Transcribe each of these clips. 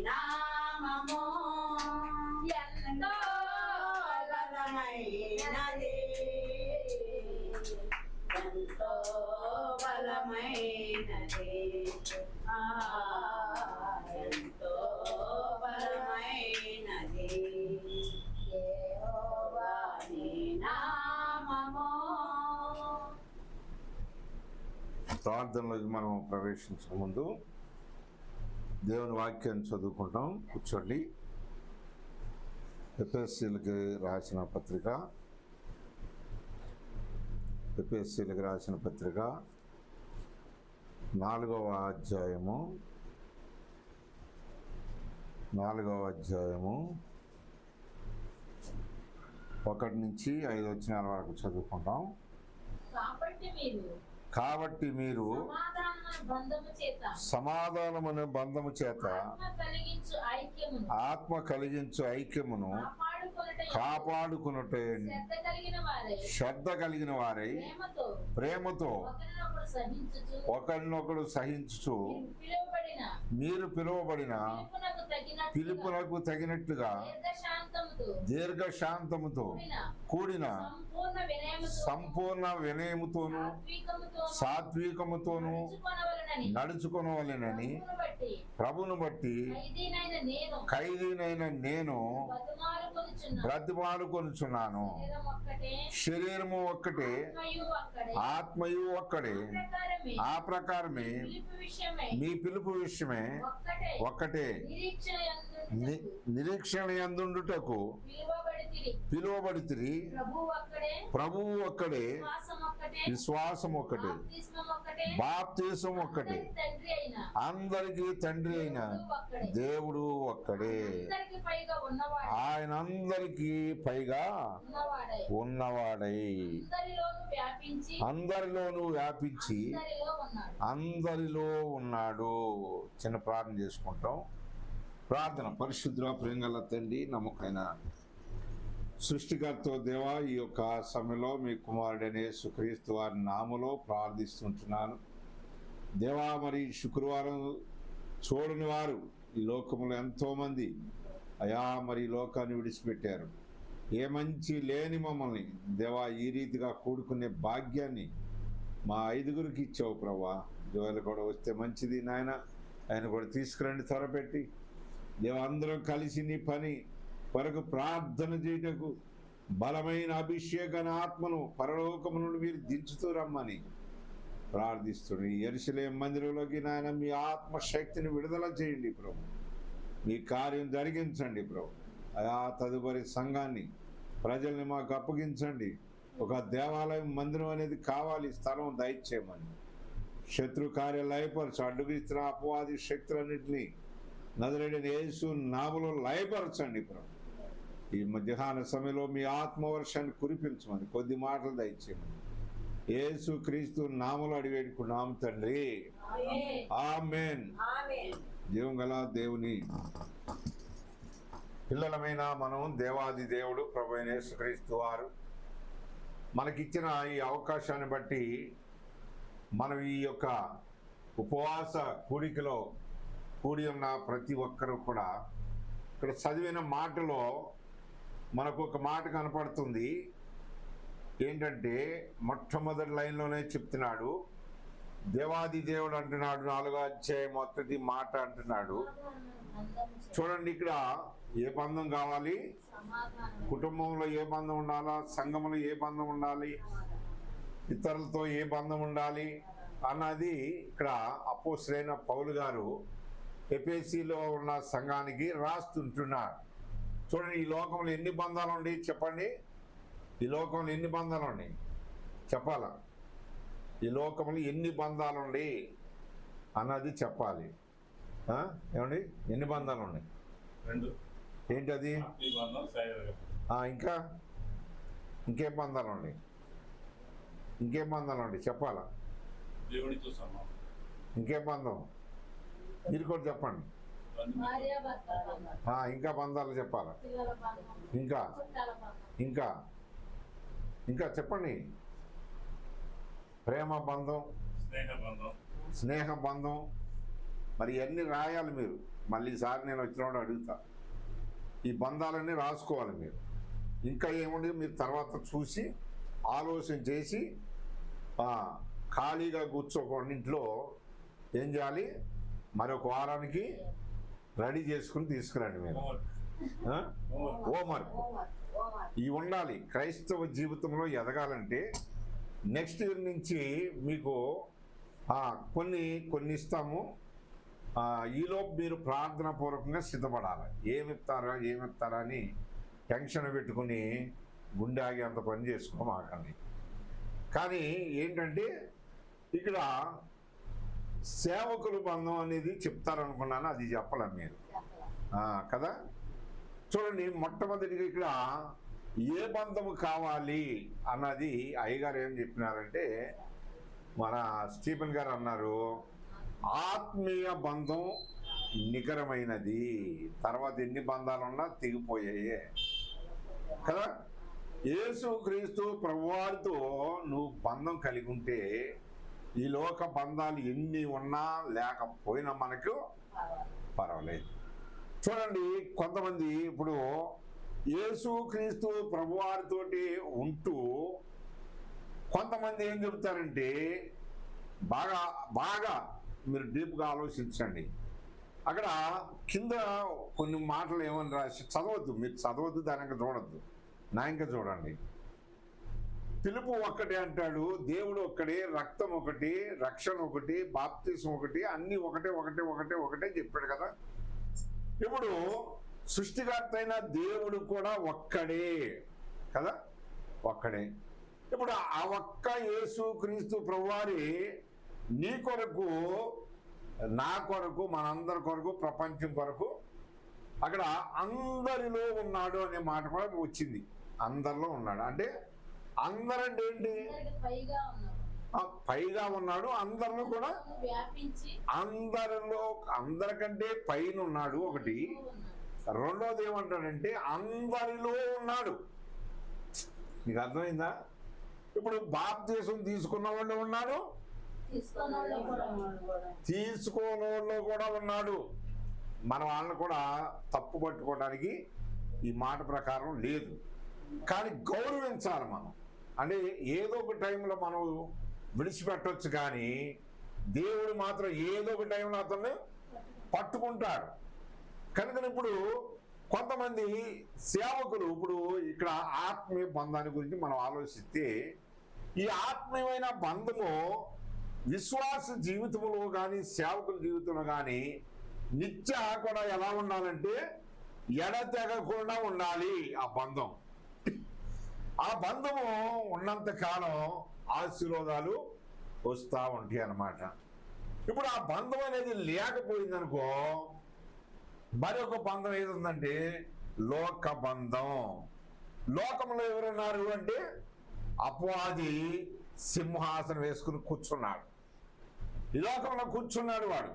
నామము ఎంతో బలమైనది, ఎంతో బలమైనది, ఎంతో బలమైనది యెహోవా నీ నామము. ప్రార్థనలోకి మనం ప్రవేశించక ముందు దేవుని వాక్యాన్ని చదువుకుంటాం. కూర్చోండి. ఎఫెసీయులకు రాసిన పత్రిక 4వ అధ్యాయము 1 నుంచి 5 వచనాల వరకు చదువుకుంటాం. కాబట్టి మీరు సమాధానమైన బంధము చేత ఆత్మ కలిగించు ఐక్యమును కాపాడుకున్నట్టు శ్రద్ధ కలిగిన వారై ప్రేమతో ఒకరినొకడు సహించుచు మీరు పిలువబడిన పిలుపునకు తగినట్లుగా దీర్ఘశాంతముతో కూడిన సంపూర్ణ వినయముతోను సాత్వికముతోను నడుచుకొనవలెనని ప్రభువును బట్టి ఖైదీనైన నేను బ్రతిమాలుకొనుచున్నాను. శరీరము ఒక్కటే, ఆత్మయు ఒక్కడే, ఆ ప్రకారమే మీ పిలుపు విషయమే ఒక్కటే, నిరీక్షణ యందుండుటకు పిలువబడితిరి. ప్రభువు ఒక్కడే, విశ్వాసం ఒక్కటే, బాప్తిసం ఒక్కటే, అందరికీ తండ్రి అయిన దేవుడు ఒక్కడే, ఆయన అందరికీ పైగా ఉన్నవాడై అందరిలోనూ వ్యాపించి అందరిలో ఉన్నాడు. చిన్న ప్రార్థన చేసుకుంటాం. ప్రార్థన. పరిశుద్ధ ప్రేమగల తండ్రి, నమ్మకమైన సృష్టికర్త దేవా, ఈ యొక్క సమయంలో మీ కుమారుడైన యేసుక్రీస్తు వారి నామములో ప్రార్థిస్తుంటున్నాను దేవా. మరి శుక్రవారం చూడని వారు ఈ లోకంలో ఎంతోమంది అయా మరి ఈ లోకాన్ని విడిచిపెట్టారు. ఏ మంచి లేని మమ్మల్ని దేవా ఈ రీతిగా కూడుకునే భాగ్యాన్ని మా 5గురికి ఇచ్చావు ప్రభా. జోయలు కూడా వస్తే మంచిది నాయన, ఆయన కూడా తీసుకురండి త్వరపెట్టి. దేవ అందరం కలిసి నీ పని కొరకు ప్రార్థన చేయుటకు బలమైన అభిషేకాన్ని ఆత్మను పరలోకము నుండి మీరు దించుతూ రమ్మని ప్రార్థిస్తున్నాను. ఈ యెరూషలేము మందిరంలోకి నాయన మీ ఆత్మశక్తిని విడుదల చేయండి ప్రభు. మీ కార్యం జరిగించండి ప్రభు. ఆ తదుపరి సంఘాన్ని ప్రజల్ని మాకు అప్పగించండి. ఒక దేవాలయం మందిరం అనేది కావాలి, స్థలం దయచేయమని. శత్రు కార్యాలు లయపరచు, అడ్డుగిస్తున్న అపవాది శక్తులన్నింటినీ నజరేయుడైన యేసు నామములో లయపరచండి ప్రభు. ఈ మధ్యాహ్న సమయంలో మీ ఆత్మవర్షాన్ని కురిపించమని కొద్ది మాటలు దయచేయమని యేసు క్రీస్తు నామములో అడివేడుకున్నాం తండ్రి, ఆమేన్. జీవం గల దేవుని పిల్లలమైన మనం దేవాది దేవుడు ప్రభు అయిన యేసుక్రీస్తు వారు మనకిచ్చిన ఈ అవకాశాన్ని బట్టి మనం ఈ యొక్క ఉపవాస కూడికలో కూడి ఉన్న ప్రతి ఒక్కరూ కూడా ఇక్కడ చదివిన మాటలో మనకు ఒక మాట కనపడుతుంది. ఏంటంటే మొట్టమొదటి లైన్లోనే చెప్తున్నాడు, దేవాది దేవుడు అంటున్నాడు. 4వ అధ్యాయం మొదటి మాట అంటున్నాడు. చూడండి, ఇక్కడ ఏ బంధం కావాలి? కుటుంబంలో ఏ బంధం ఉండాలా, సంఘంలో ఏ బంధం ఉండాలి, ఇతరులతో ఏ బంధం ఉండాలి అన్నది ఇక్కడ అపోస్తలుడైన పౌలు గారు ఎఫెసీలో ఉన్న సంఘానికి రాస్తుంటున్నాడు. చూడండి, ఈ లోకంలో ఎన్ని బంధాలు ఉన్నాయి చెప్పండి. ఈ లోకంలో ఎన్ని బంధాలు ఉన్నాయి చెప్పాలా? ఈ లోకంలో ఎన్ని బంధాలు ఉన్నాయి అన్నది చెప్పాలి. ఏమండి, ఎన్ని బంధాలు ఉన్నాయి? 2. ఏంటది? ఇంకా ఇంకేం బంధాలు ఉన్నాయి? ఇంకేం బంధాలు ఉన్నాయి చెప్పాలా? దేవుడితో సమానం. ఇంకేం బంధం? మీరు కూడా చెప్పండి. ఇంకా బంధాలు చెప్పాలా? ఇంకా ఇంకా ఇంకా చెప్పండి. ప్రేమ బంధం, స్నేహ బంధం, స్నేహ బంధం, మరి ఇవన్నీ రాయాలి మీరు. మళ్ళీ ఈసారి నేను వచ్చినప్పుడు అడుగుతా. ఈ బంధాలన్నీ రాసుకోవాలి మీరు. ఇంకా ఏముంది మీరు తర్వాత చూసి ఆలోచన చేసి ఖాళీగా కూర్చోకుండా ఇంట్లో ఏం చేయాలి, మరొక వారానికి రెడీ చేసుకుని తీసుకురండి మీరు. హోంవర్క్ ఇవి ఉండాలి. క్రైస్తవ జీవితంలో ఎదగాలంటే నెక్స్ట్ ఇయర్ నుంచి మీకు కొన్ని ఇస్తాము. ఈలోపు మీరు ప్రార్థన పూర్వకంగా సిద్ధపడాలి. ఏమిస్తారా అని టెన్షన్ పెట్టుకుని గుండె ఆగి అంత పని చేసుకోమాకండి. కానీ ఏంటంటే ఇక్కడ సేవకుల బంధం అనేది చెప్తారనుకున్నాను, అది చెప్పలేం మీరు కదా. చూడండి, మొట్టమొదటిగా ఇక్కడ ఏ బంధము కావాలి అన్నది అయ్యగారు ఏం చెప్పినారంటే, మన స్టీఫెన్ గారు అన్నారు, ఆత్మీయ బంధం నికరమైనది. తర్వాత ఎన్ని బంధాలున్నా తెగిపోయాయే కదా. యేసుక్రీస్తు ప్రభువారితో నువ్వు బంధం కలిగి ఉంటే ఈ లోక బంధాలు ఎన్ని ఉన్నా లేకపోయినా మనకు పర్వాలేదు. చూడండి, కొంతమంది ఇప్పుడు యేసుక్రీస్తు ప్రభువారితోటి ఉంటూ కొంతమంది ఏం చెబుతారంటే, బాగా మీరు డీప్గా ఆలోచించండి. అక్కడ కింద కొన్ని మాటలు ఏమని రాసి చదవద్దు, మీరు చదవద్దు, దానికి చూడద్దు, నా ఇంకా చూడండి. పిలుపు ఒక్కటే అంటాడు, దేవుడు ఒక్కడే, రక్తం ఒకటి, రక్షణ ఒకటి, బాప్తిసం ఒకటి, అన్ని ఒకటే చెప్పాడు కదా. ఇప్పుడు సృష్టికర్త అయిన దేవుడు కూడా ఒక్కడే కదా, ఒక్కడే. ఇప్పుడు ఆ ఒక్క యేసుక్రీస్తు ప్రభువారి నీ కొరకు, నా కొరకు, మనందరి కొరకు, ప్రపంచం కొరకు అక్కడ అందరిలో ఉన్నాడు అనే మాట కూడా వచ్చింది. అందరిలో ఉన్నాడు అంటే అందరంటే ఏంటి? పైగా ఉన్నాడు, అందరిలో కూడా, అందరికంటే పైన ఉన్నాడు ఒకటి. రెండోది ఏమంటాడంటే అందరిలో ఉన్నాడు. నీకు అర్థమైందా? ఇప్పుడు బాప్తిసం తీసుకున్న వాళ్ళు ఉన్నాడు, తీసుకోనోళ్ళు కూడా ఉన్నాడు. మన వాళ్ళని కూడా తప్పు పట్టుకోవడానికి ఈ మాట ప్రకారం లేదు. కానీ గౌరవించాలి మనం. అంటే ఏదో ఒక టైంలో మనం విడిచిపెట్టవచ్చు, కానీ దేవుడు మాత్రం ఏదో ఒక టైంలో అతన్ని పట్టుకుంటాడు. కనుక ఇప్పుడు కొంతమంది సేవకులు, ఇప్పుడు ఇక్కడ ఆత్మీయ బంధాన్ని గురించి మనం ఆలోచిస్తే, ఈ ఆత్మీయమైన బంధము విశ్వాస జీవితంలో కానీ సేవకుల జీవితంలో కానీ నిత్య కూడా ఎలా ఉండాలంటే ఎడతెగకుండా ఉండాలి. ఆ బంధం, ఆ బంధము ఉన్నంత కాలం ఆశీర్వాదాలు వస్తూ ఉంటాయి అన్నమాట. ఇప్పుడు ఆ బంధం అనేది లేకపోయిందనుకో, మరొక బంధం ఏదుందంటే లోక బంధం. లోకంలో ఎవరున్నారు అంటే అపవాది సింహాసనం వేసుకుని కూర్చున్నాడు. ఈ లోకంలో కూర్చున్నాడు వాడు.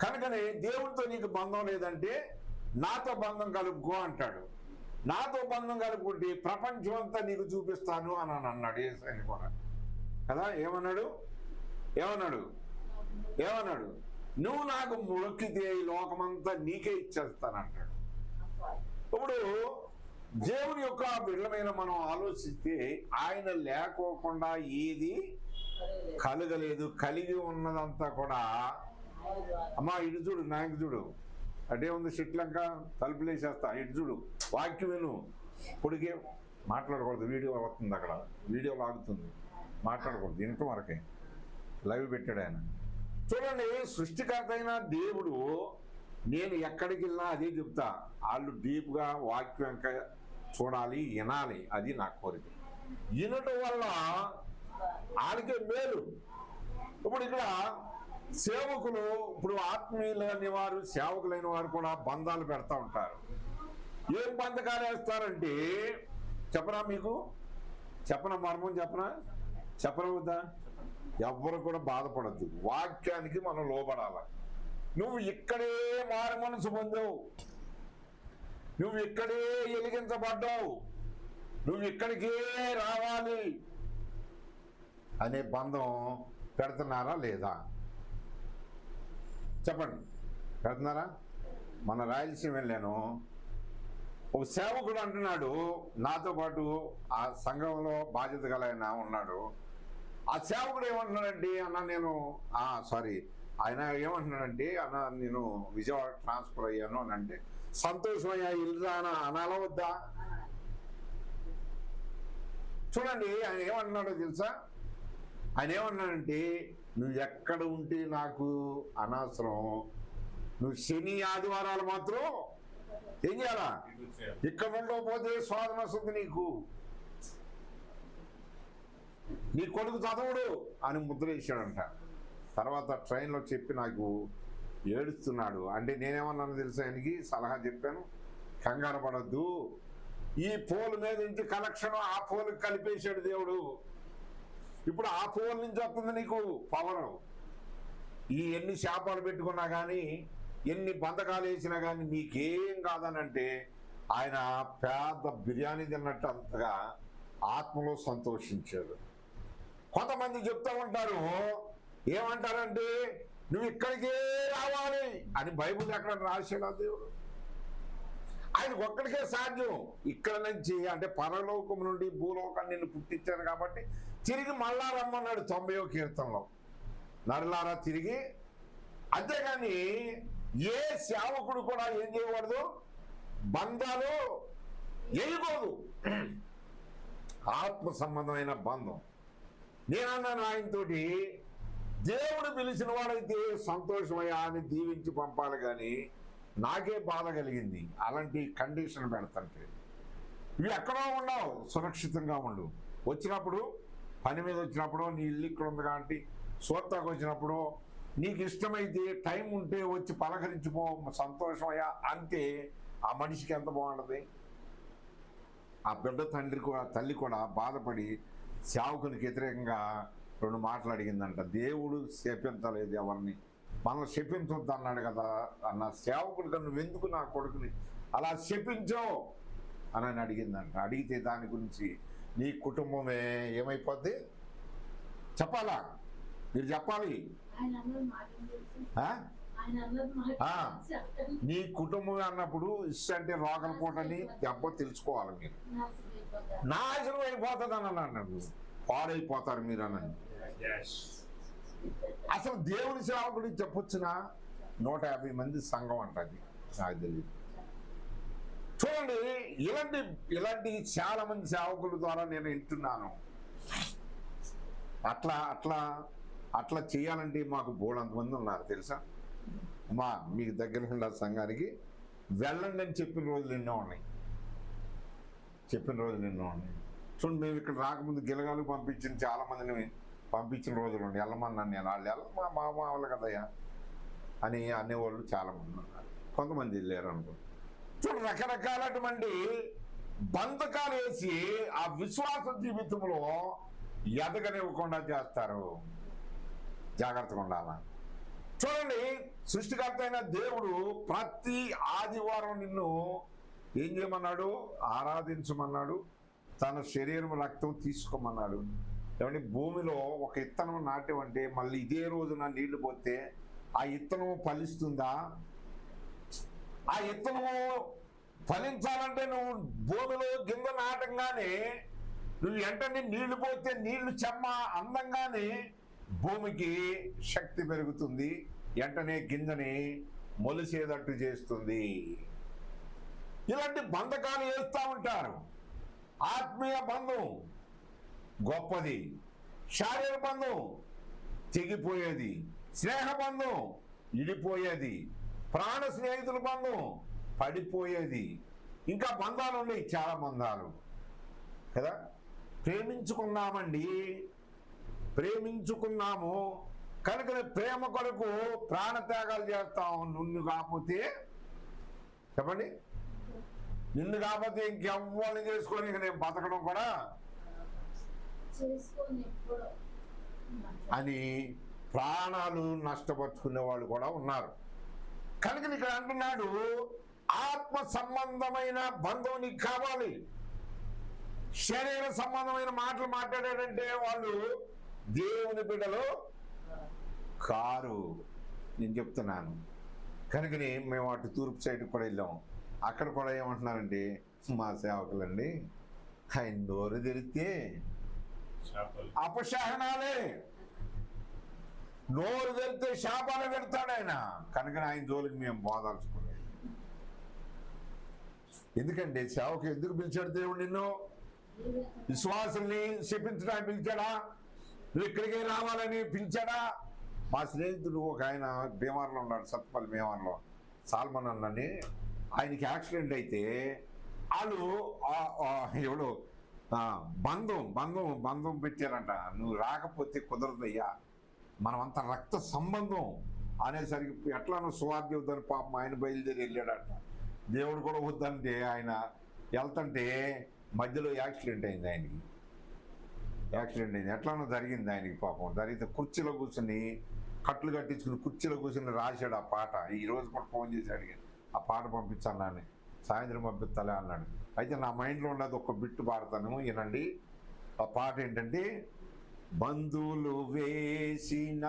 కనుకనే దేవుడితో నీకు బంధం లేదంటే నాతో బంధం కలుపుకో అంటాడు. నాతో బంధం కలుపుకుంటే ప్రపంచం అంతా నీకు చూపిస్తాను అని అన్నాడు యేసయ్య కూడా కదా. ఏమన్నాడు? నువ్వు నాకు మొక్కితే ఈ లోకమంతా నీకే ఇచ్చేస్తానంటాడు. ఇప్పుడు దేవుని యొక్క బిడ్డలమైన మనం ఆలోచిస్తే ఆయన లేకోకుండా ఏది కలగలేదు. కలిగి ఉన్నదంతా కూడా, అమ్మా ఇటు చూడు, నాకు చూడు, అటే ఉంది సిట్లంక, తలుపులు వేసేస్తా, ఇటు చూడు, వాక్యం విను. ఇప్పటికే మాట్లాడకూడదు, వీడియో అవుతుంది, అక్కడ వీడియో లాగుతుంది, మాట్లాడకూడదు, ఇంటి వరకే లైవ్ పెట్టాడు ఆయన. చూడండి, సృష్టికర్త అయిన దేవుడు నేను ఎక్కడికి వెళ్ళినా అదే చెప్తా, వాళ్ళు డీప్గా వాక్యం చూడాలి, వినాలి, అది నా కోరిక. వినటం వల్ల వాళ్ళకే మేలు. ఇప్పుడు ఇక్కడ సేవకులు, ఇప్పుడు ఆత్మీయులు అనేవారు, సేవకులైన వారు కూడా బంధాలు పెడతా ఉంటారు. ఏం బంధకాలు వేస్తారంటే చెప్పనా, మీకు చెప్పనా, మర్మం చెప్పనా వద్దా? ఎవ్వరు కూడా బాధపడద్దు, వాక్యానికి మనం లోబడాలి. నువ్వు ఇక్కడే మారు మనసు పొందావు, నువ్వు ఇక్కడే వెలిగించబడ్డావు, నువ్వు ఇక్కడికే రావాలి అనే బంధం పెడుతున్నారా లేదా? చెప్పండి, పెడుతున్నారా? మన రాయలసీమ వెళ్ళాను. ఒక సేవకుడు అంటున్నాడు, నాతో పాటు ఆ సంఘంలో బాధ్యత గల ఆయన ఉన్నాడు. ఆ సేవకుడు ఏమంటున్నాడంటే, అన్న నేను ఆయన ఏమంటున్నాడంటే, అన్న నేను విజయవాడ ట్రాన్స్ఫర్ అయ్యాను అని అంటే, సంతోషమయ్యా ఇల్లు అనాలా వద్దా? చూడండి ఆయన ఏమంటున్నాడో తెలుసా? ఆయన ఏమన్నాడంటే, నువ్వు ఎక్కడ ఉంటే నాకు అనవసరం, నువ్వు శని ఆదివారాలు మాత్రం ఏం చేయాలా? ఇక్కడ ఉండకపోతే శోధన వస్తుంది నీకు, నీ కొడుకు చదవడు అని ముద్ర వేసాడంట. తర్వాత ట్రైన్లో చెప్పి నాకు ఏడుస్తున్నాడు. అంటే నేనేమన్నాను తెలుసా, ఆయనకి సలహా చెప్పాను, కంగారు పడద్దు, ఈ పోల్ మీద నుంచి కనెక్షన్ ఆ పోల్కి కలిపేశాడు దేవుడు. ఇప్పుడు ఆ పోల్ నుంచి వస్తుంది నీకు పవర్. ఈ ఎన్ని శాపాలు పెట్టుకున్నా కానీ, ఎన్ని బంధకాలు వేసినా కానీ నీకేం కాదనంటే, ఆయన పెద్ద బిర్యానీ తిన్నట్టు అంతగా ఆత్మలో సంతోషించాడు. కొంతమంది చెప్తూ ఉంటారు, ఏమంటారంటే నువ్వు ఇక్కడికే రావాలి అని. బైబిల్ ఎక్కడ రాశాడా దేవుడు? ఆయనకు ఒక్కడికే సాధ్యం. ఇక్కడ నుంచి అంటే పరలోకం నుండి భూలోకాన్ని నిన్ను పుట్టించాను కాబట్టి తిరిగి మళ్ళా రమ్మన్నాడు 90వ కీర్తనలో, నరులారా తిరిగి. అంతేగాని ఏ సేవకుడు కూడా ఏం చేయకూడదు, బంధాలు వేయకూడదు. ఆత్మ సంబంధమైన బంధం. నేనన్నాను ఆయనతోటి, దేవుడు పిలిచిన వాడైతే సంతోషమయ్యా అని దీవించి పంపాలి, కానీ నాకే బాధ కలిగింది అలాంటి కండిషన్ పెడతాంటే. ఇవి ఎక్కడో ఉండవు, సురక్షితంగా ఉండు. వచ్చినప్పుడు పని మీద వచ్చినప్పుడు, నీ ఇల్లు ఇక్కడ ఉంది కాబట్టి సోత్తాకు వచ్చినప్పుడు నీకు ఇష్టమైతే టైం ఉంటే వచ్చి పలకరించిపో, సంతోషమయ్యా అంతే. ఆ మనిషికి ఎంత బాగుంటుంది. ఆ బిడ్డ తల్లి కూడా బాధపడి సేవకునికి వ్యతిరేకంగా 2 మాటలు అడిగిందంట. దేవుడు శపించలేదు ఎవరిని, మనం శపించొద్దు అన్నాడు కదా అన్న సేవకుడిగా నువ్వెందుకు నా కొడుకుని అలా శపించో అని అడిగిందంట. అడిగితే దాని గురించి నీ కుటుంబమే ఏమైపోద్ది చెప్పాలా? మీరు చెప్పాలి. నీ కుటుంబం అన్నప్పుడు అంటే రోగల పూటని దెబ్బ తెలుసుకోవాలి. మీరు నాశనం అయిపోతుంది అని అన్నాడు, పాడైపోతారు మీరు అనండి. అసలు దేవుని సేవకుడికి చెప్పొచ్చిన 150 మంది సంఘం అంటది, నాకు తెలియదు. చూడండి, ఇలాంటి చాలా మంది సేవకుల ద్వారా నేను వింటున్నాను. అట్లా చేయాలంటే మాకు బోలంతమంది ఉన్నారు తెలుసా. మీకు దగ్గర ఉన్న సంఘానికి వెళ్ళండి అని చెప్పిన రోజులు ఎన్నో ఉన్నాయి. చూడండి, మేము ఇక్కడ రాకముందు గిలగాలు పంపించిన చాలా మందిని పంపించిన రోజులు ఉండి వెళ్ళమన్నాను నేను. వాళ్ళు మా వాళ్ళు కదయ్యా అని అనేవాళ్ళు చాలా మంది ఉన్నారు. కొంతమంది వెళ్ళారు అనుకో. చూడు, రకరకాలటువంటి బంధకాలు వేసి ఆ విశ్వాస జీవితంలో ఎదగనివ్వకుండా చేస్తారు. జాగ్రత్తగా ఉండాలా. చూడండి, సృష్టికర్త అయిన దేవుడు ప్రతి ఆదివారం నిన్ను ఏం చేయమన్నాడు? ఆరాధించమన్నాడు. తన శరీరం రక్తం తీసుకోమన్నాడు. ఏమంటే భూమిలో ఒక ఇత్తనం నాటేవంటే మళ్ళీ ఇదే రోజున నీళ్లు పోతే ఆ ఇత్తనం ఫలిస్తుందా? ఆ ఇత్తనము ఫలించాలంటే నువ్వు భూమిలో గింజ నాటంగానే నువ్వు వెంటనే నీళ్లు పోతే నీళ్లు చెమ్మ అందంగానే భూమికి శక్తి పెరుగుతుంది, వెంటనే గింజని మొలిసేటట్టు చేస్తుంది. ఇలాంటి బంధకాలు వేస్తూ ఉంటారు. ఆత్మీయ బంధం గొప్పది, శారీర బంధం తెగిపోయేది, స్నేహబంధం ఇడిపోయేది, ప్రాణ స్నేహితుల బంధం పడిపోయేది. ఇంకా బంధాలు ఉన్నాయి, చాలా బంధాలు కదా. ప్రేమించుకున్నాము కనుక ప్రేమ కొరకు ప్రాణత్యాగాలు చేస్తాం. నిన్ను కాకపోతే చెప్పండి, నిన్ను కాకపోతే ఇంకెవ్వరిని చేసుకొని నేను బతకడం కూడా అని ప్రాణాలు నష్టపరుచుకునే వాళ్ళు కూడా ఉన్నారు. కనుక ఇక్కడ అంటున్నాడు, ఆత్మ సంబంధమైన బంధం నీకు కావాలి. శరీర సంబంధమైన మాటలు మాట్లాడాడంటే వాళ్ళు దేవుని బిడ్డలు కారు. నేను చెప్తున్నాను, కనుకని మేము అటు తూర్పు సైడ్ కూడా వెళ్ళాం. అక్కడ కూడా ఏమంటున్నారంటే మా సేవకులండి ఆయన నోరు తెరిస్తే శాపాలు. అపశాసనాలే, నోరు తెరిస్తే శాపాలు పెడతాడు ఆయన. కనుక ఆయన జోలికి మేము బోదాల్చుకోలేదు. ఎందుకంటే సేవకు ఎందుకు పిలిచాడు దేవుడు నిన్ను? విశ్వాసుల్ని శపించడానికి పిలిచాడా? నువ్వు ఇక్కడికే రావాలని పిలిచాడా? మా స్నేహితుడు ఒక ఆయన భీమార్లో ఉన్నాడు, సత్పల్లి భీమార్లో, సాల్మన్ అన్నని. ఆయనకి యాక్సిడెంట్ అయితే వాళ్ళు ఎవడు బంధం పెట్టారంట. నువ్వు రాకపోతే కుదరదయ్యా, మనమంతా రక్త సంబంధం అనేసరికి ఎట్లానో సువార్త వద్దని పాపం ఆయన బయలుదేరి వెళ్ళాడట. దేవుడు కూడా వద్దంటే ఆయన వెళ్తుంటే మధ్యలో యాక్సిడెంట్ అయింది. ఆయనకి యాక్సిడెంట్ అయింది, ఎట్లానో జరిగింది ఆయనకి. పాపం జరిగితే కుర్చీలో కూర్చుని, కట్లు కట్టించుకుని కుర్చీలో కూర్చుని రాశాడు ఆ పాట. ఈరోజు కూడా ఫోన్ చేసి అడిగాను, ఆ పాట పంపించాను నాని, సాయంత్రం పంపిస్తాలే అన్నాడు. అయితే నా మైండ్లో ఉన్నది ఒక బిట్టు పాడతాను, వినండి. ఆ పాట ఏంటంటే, బంధువులు వేసిన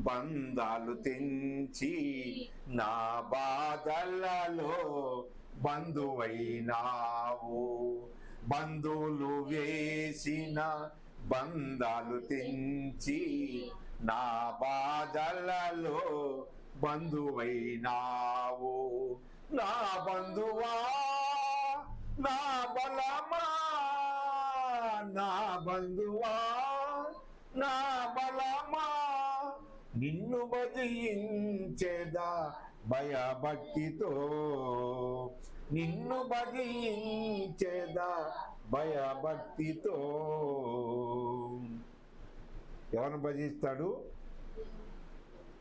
బంధాలు తెంచి నా బాధలలో బంధువైనావు, బంధువులు వేసిన బంధాలు తెంచి నా బాధలలో బంధువైనావు, నా బంధువా నా బలమా, నా బంధువా నా బలమా, నిన్ను భజించేదా భయభక్తితో, నిన్ను భజించేదా భయభక్తితో. ఎవరిని భజిస్తాడు?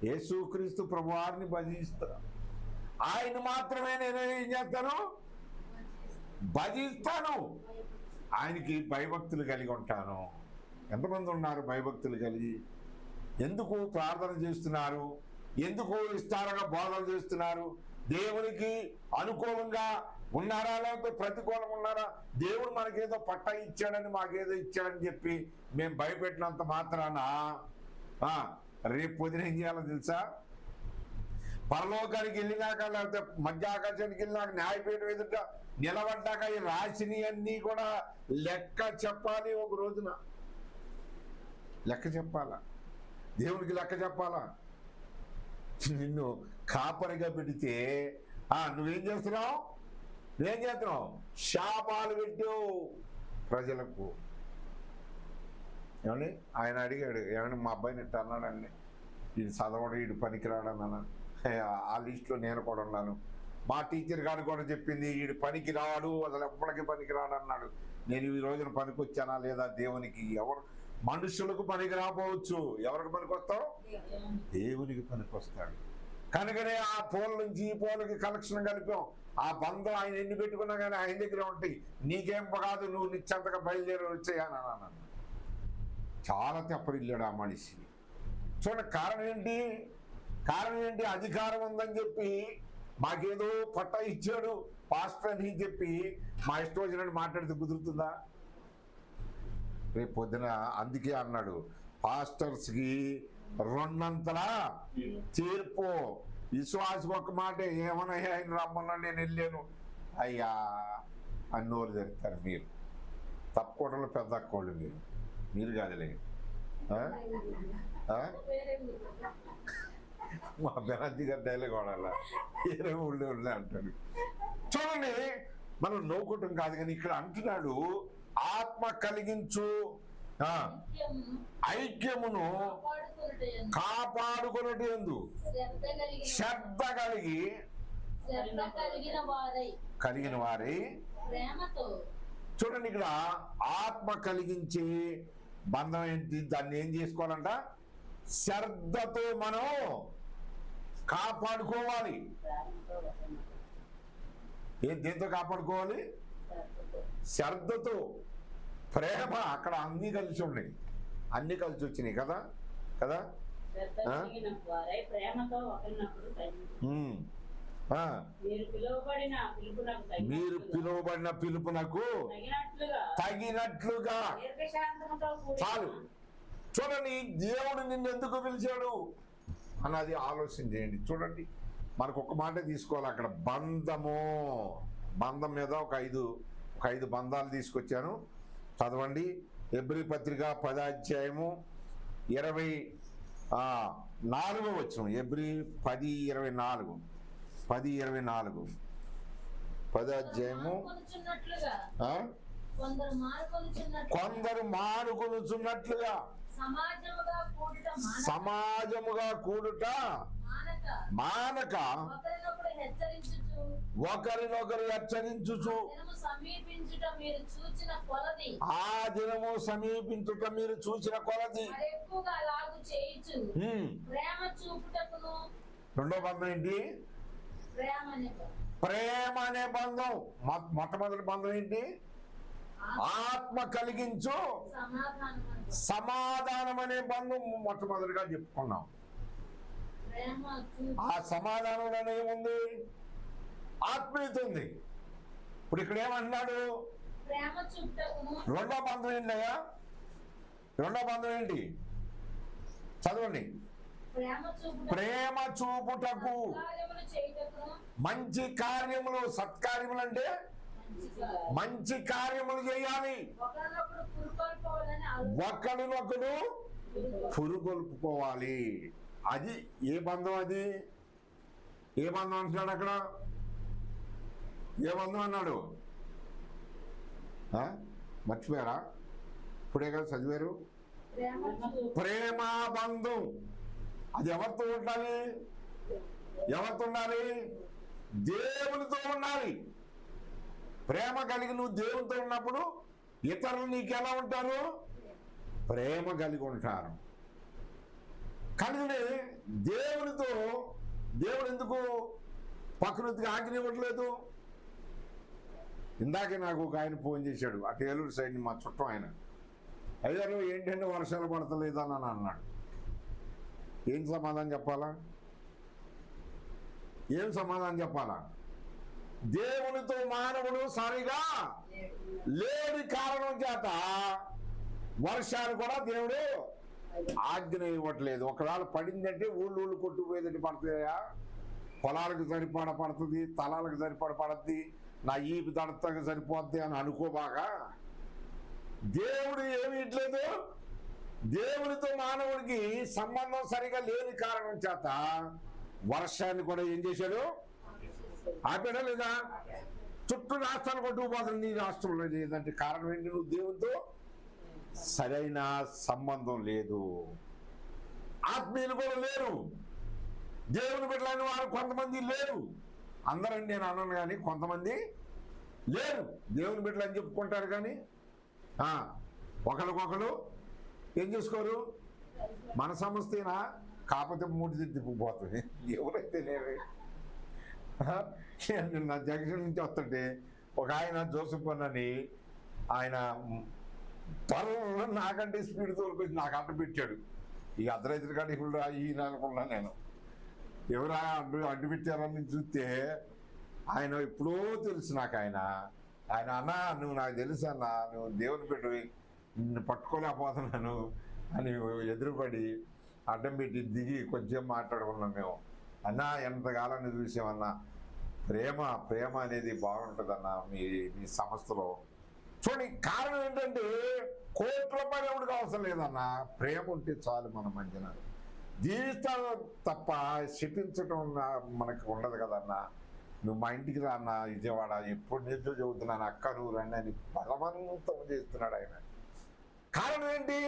యేసుక్రీస్తు ప్రభువారిని భజిస్తాడు. ఆయన మాత్రమే నేను ఏం చేస్తాను? భజిస్తాను. ఆయనకి భయభక్తులు కలిగి ఉంటాను. ఎంతమంది ఉన్నారు భయభక్తులు కలిగి? ఎందుకు ప్రార్థన చేస్తున్నారు? ఎందుకు విస్తారంగా బోధనలు చేస్తున్నారు? దేవునికి అనుకూలంగా ఉన్నారా లేకపోతే ప్రతికూలంగా ఉన్నారా? దేవుడు మనకేదో పట్టా ఇచ్చాడని, మాకేదో ఇచ్చాడని చెప్పి మేము భయపెట్టినంత మాత్రాన రేపు పొద్దున ఏం చేయాలో తెలుసా? పరలోకానికి వెళ్ళినాక లేకపోతే మధ్య ఆకాశానికి వెళ్ళినాక న్యాయపీఠం ఎదుట నిలబడ్డాక ఈ రాసిని అన్నీ కూడా లెక్క చెప్పాలి. ఒక రోజున లెక్క చెప్పాలా, దేవుడికి లెక్క చెప్పాలా. నిన్ను కాపరిగా పెడితే నువ్వేం చేస్తున్నావు? శాపాలు పెట్టావు ప్రజలకు. ఏమండి ఆయన అడిగాడు, ఏమన్నా మా అబ్బాయిని ఇట్ట అన్నాడండి, వీడు చదవడం, వీడు పనికిరాడని. ఆ లిస్టులో నేను కూడా ఉన్నాను. మా టీచర్ గారు కూడా చెప్పింది వీడు పనికి రాడు, అసలు ఎప్పటికీ పనికి రాడు అన్నాడు. నేను ఈ రోజున పనికి వచ్చానా లేదా దేవునికి? ఎవరు మనుషులకు పనికి రాపోవచ్చు, ఎవరికి పనికి వస్తావు? దేవునికి పనికి వస్తాడు. కనుకనే ఆ పూల నుంచి ఈ పూలకి కలెక్షన్ కలిపాం. ఆ బంధం ఆయన ఎన్ని పెట్టుకున్నా కానీ ఆయన దగ్గర ఉంటాయి. నీకేం కాదు, నువ్వు నిశ్చంతగా బయలుదేరి వచ్చేయాను అన్నాను. చాలా తెప్పరిల్లాడు ఆ మనిషి. చూడండి, కారణం ఏంటి? అధికారం ఉందని చెప్పి మాకేదో పట్టా ఇచ్చాడు పాస్టర్ అని చెప్పి మా ఇష్టం వచ్చినట్టు మాట్లాడితే కుదురుతుందా? రేపు పొద్దున అందుకే అన్నాడు, పాస్టర్స్కి రెండంతలా తీర్పు. విశ్వాసం ఒక మాట, ఏమన్నా ఆయన రమ్మన్నా నేను వెళ్ళాను అయ్యా అని నోరు తెరుతారు మీరు. తప్పకోటలో పెద్ద అక్కోళ్ళు మీరు కాదులే. మా బెనర్జీ గారి డైలాగ్ వాడాల, ఏరే ఊళ్ళో అంటాడు. చూడండి, మనం నవ్వుకుంటాం కాదు కానీ ఇక్కడ అంటున్నాడు, ఆత్మ కలిగించు ఐక్యమును కాపాడుకున్నట్టు ఎందు శ్రద్ధ కలిగిన వారై. చూడండి, ఇక్కడ ఆత్మ కలిగించి బంధం ఏంటి? దాన్ని ఏం చేసుకోవాలంట? శ్రద్ధతో మనం కాపాడుకోవాలి. దేంతో కాపాడుకోవాలి? శ్రద్ధతో. ప్రేమ, అక్కడ అన్ని కలిసి ఉన్నాయి, అన్ని కలిసి వచ్చినాయి కదా. మీరు పిలువబడిన పిలుపునకు తగినట్లుగా. చాలు. చూడండి, దేవుడు నిన్ను ఎందుకు పిలిచాడు అన్నది ఆలోచన చేయండి. చూడండి, మనకు ఒక మాట తీసుకోవాలి అక్కడ. బంధం మీద ఒక ఐదు బంధాలు తీసుకొచ్చాను. చదవండి. హెబ్రీ పత్రిక 10వ అధ్యాయము 24వ వచనం. హెబ్రీ 10:24. 10:24 10వ అధ్యాయము. కొందరు మానుకొనుచున్నట్లుగా సమాజముగా కూడుట మానక ఒకరినొకరు హెచ్చరించుచు ఆ దినము సమీపించుట మీరు చూచిన కొలది. రెండో బంధం ఏంటి? ప్రేమ అనే బంధం. మొట్టమొదటి బంధం ఏంటి? ఆత్మ కలిగించు సమాధానం అనే బంధం మొట్టమొదటిగా చెప్పుకున్నాం. ఆ సమాధానంలోనే ఏముంది? ఆత్మీయత ఉంది. ఇప్పుడు ఇక్కడ ఏమంటున్నాడు? రెండో బంధం ఏంటయ్యా? రెండో బంధం ఏంటి? చదవండి. ప్రేమ చూపుటకు మంచి కార్యములు. సత్కార్యములు అంటే మంచి కార్యములు చేయాలి. ఒకరినొకరు పురుగొల్పుకోవాలి. అది ఏ బంధం? అది ఏ బంధం అంటున్నాడు అక్కడ? ఏ బంధం అన్నాడు? మర్చిపోయారా? ఇప్పుడే కదా చదివారు. ప్రేమ బంధం. అది ఎవరితో ఉండాలి? ఎవరితో ఉండాలి? దేవునితో ఉండాలి. ప్రేమ కలిగి నువ్వు దేవునితో ఉన్నప్పుడు ఇతరులు నీకు ఎలా ఉంటారు? ప్రేమ కలిగి ఉంటారు. కానీ దేవునితో దేవుడు ఎందుకు ప్రకృతికి ఆజ్ఞ ఇవ్వట్లేదు? ఇందాకే నాకు ఒక ఆయన ఫోన్ చేశాడు. అటు ఏలూరు సైడ్ మా చుట్టం ఆయన. అయ్యారు ఏంటంటే వర్షాలు పడతలేదని అన్నాడు. ఏం సమాధానం చెప్పాలా? ఏం సమాధానం చెప్పాలా? దేవునితో మానవుడు సరిగా లేని కారణం చేత వర్షాలు కూడా దేవుడు ఆజ్ఞ ఇవ్వట్లేదు. ఒకవేళ పడిందంటే ఊళ్ళు కొట్టుకుపోయేదంటే పడుతుందా? పొలాలకు సరిపడ పడుతుంది, తలాలకు సరిపడ పడుతుంది, నా ఈపు తడతగా సరిపోద్ది అని అనుకోబాగా. దేవుడు ఏమి ఇట్లేదు. దేవునితో మానవుడికి సంబంధం సరిగా లేని కారణం చేత వర్షాన్ని కూడా ఏం చేశాడు? ఆపాడా లేదా? చుట్టూ రాష్ట్రాలు కొట్టుకుపోతుంది, నీ రాష్ట్రంలో లేదంటే కారణం ఏంటి? నువ్వు దేవునితో సరైన సంబంధం లేదు. ఆత్మీయులు కూడా లేరు. దేవుని బిడ్డలైన వారు కొంతమంది లేరు. అందరని నేను అన్నాను కానీ కొంతమంది లేరు. దేవుని బిడ్డలు అని చెప్పుకుంటారు కానీ ఒకరికొకరు ఏం చేసుకోరు. మన సమస్తేనా? కాకపోతే మూడు తిప్పిపోతుంది. ఎవరైతే లేరు. నా జంక్షన్ నుంచి వస్తుంటే ఒక ఆయన జోసెఫ్ అని ఆయన త్వరలో నాకంటే స్పీడ్ తోలుకొచ్చి నాకు అడ్డు పెట్టాడు. ఈ అర్ధరైతులు కానీ ఇప్పుడు ఈయన అనుకున్నా నేను. ఎవరు అడ్డు పెట్టారని చూస్తే ఆయన ఎప్పుడో తెలుసు నాకు. ఆయన అన్నా నువ్వు నాకు తెలుసు అన్నా, నువ్వు దేవుని పెట్టి నిన్ను పట్టుకోలేకపోతున్నాను అని ఎదురుపడి అడ్డం పెట్టి దిగి కొంచెం మాట్లాడుకున్నాం మేము. అన్నా ఎంతకాలాన్ని చూసామన్నా, ప్రేమ అనేది బాగుంటుందన్నా మీ సంస్థలో. చూడండి, కారణం ఏంటంటే కోట్ల రూపాయలు ఎవరికి అవసరం లేదన్నా, ప్రేమ ఉంటే చాలు మన మధ్యన. జీవితాలు తప్ప శిపించడం మనకు ఉండదు కదన్నా. నువ్వు మా ఇంటికి రా అన్న, విజయవాడ ఎప్పుడు నుంచో చెబుతున్నాను, అక్క నువ్వు రండి అని బలవంతం చేస్తున్నాడు ఆయన. కారణం ఏంటి?